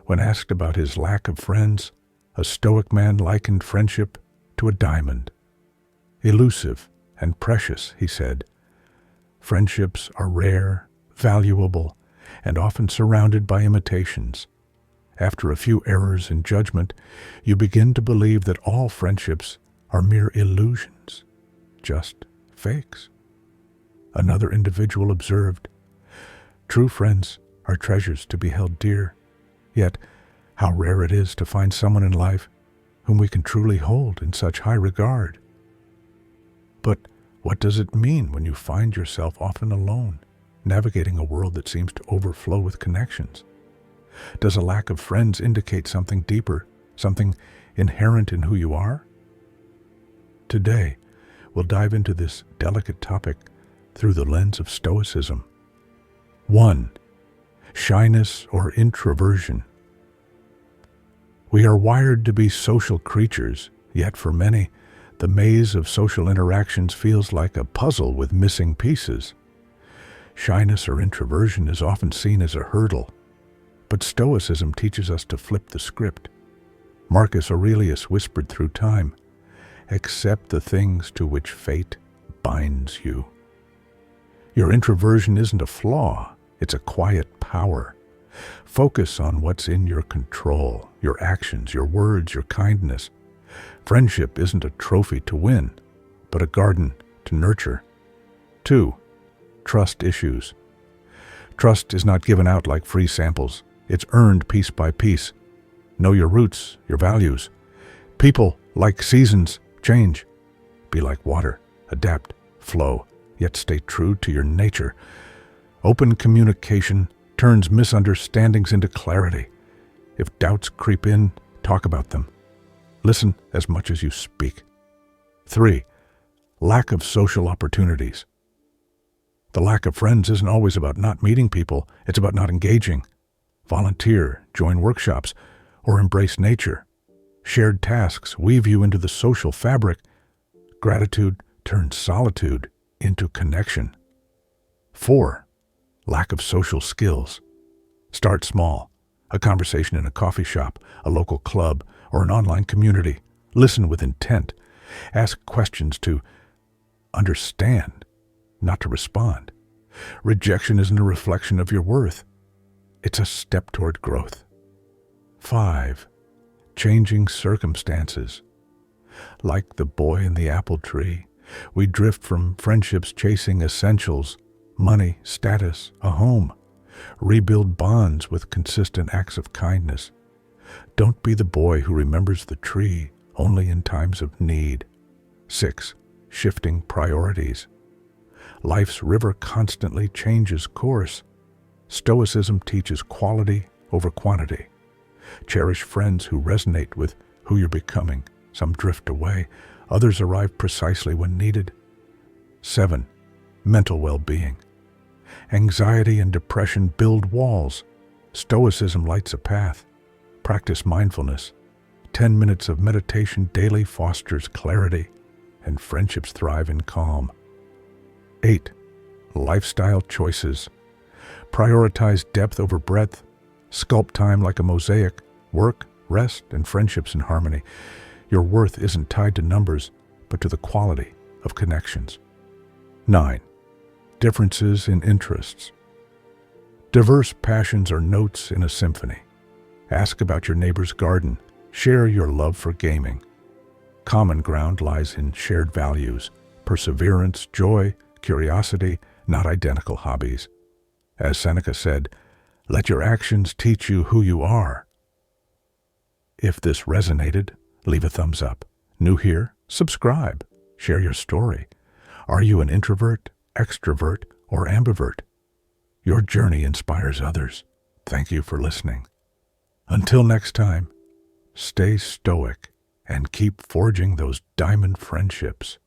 When asked about his lack of friends, a Stoic man likened friendship to a diamond. Elusive and precious, he said. Friendships are rare, valuable, and often surrounded by imitations. After a few errors in judgment, you begin to believe that all friendships are mere illusions, just fakes. Another individual observed, "True friends are treasures to be held dear, yet how rare it is to find someone in life whom we can truly hold in such high regard." But what does it mean when you find yourself often alone, navigating a world that seems to overflow with connections? Does a lack of friends indicate something deeper, something inherent in who you are? Today, we'll dive into this delicate topic through the lens of Stoicism. 1. Shyness or introversion. We are wired to be social creatures, yet for many, the maze of social interactions feels like a puzzle with missing pieces. Shyness or introversion is often seen as a hurdle, but Stoicism teaches us to flip the script. Marcus Aurelius whispered through time, "Accept the things to which fate binds you." Your introversion isn't a flaw, it's a quiet power. Focus on what's in your control, your actions, your words, your kindness. Friendship isn't a trophy to win, but a garden to nurture. 2. Trust issues. Trust is not given out like free samples. It's earned piece by piece. Know your roots, your values. People, like seasons, change. Be like water, adapt, flow, yet stay true to your nature. Open communication turns misunderstandings into clarity. If doubts creep in, talk about them. Listen as much as you speak. 3. Lack of social opportunities. The lack of friends isn't always about not meeting people, it's about not engaging. Volunteer, join workshops, or embrace nature. Shared tasks weave you into the social fabric. Gratitude turns solitude into connection. 4. Lack of social skills. Start small. A conversation in a coffee shop, a local club, or an online community. Listen with intent. Ask questions to understand, not to respond. Rejection isn't a reflection of your worth. It's a step toward growth. 5. Changing circumstances. Like the boy in the apple tree, we drift from friendships chasing essentials, money, status, a home. Rebuild bonds with consistent acts of kindness. Don't be the boy who remembers the tree only in times of need. 6. Shifting priorities. Life's river constantly changes course. Stoicism teaches quality over quantity. Cherish friends who resonate with who you're becoming. Some drift away, others arrive precisely when needed. 7. Mental well-being. Anxiety and depression build walls. Stoicism lights a path. Practice mindfulness. 10 minutes of meditation daily fosters clarity, and friendships thrive in calm. 8. Lifestyle choices. Prioritize depth over breadth. Sculpt time like a mosaic. Work, rest, and friendships in harmony. Your worth isn't tied to numbers, but to the quality of connections. 9. Differences in interests. Diverse passions are notes in a symphony. Ask about your neighbor's garden. Share your love for gaming. Common ground lies in shared values, perseverance, joy, curiosity, not identical hobbies. As Seneca said, let your actions teach you who you are. If this resonated, leave a thumbs up. New here? Subscribe. Share your story. Are you an introvert, extrovert, or ambivert? Your journey inspires others. Thank you for listening. Until next time, stay stoic and keep forging those diamond friendships.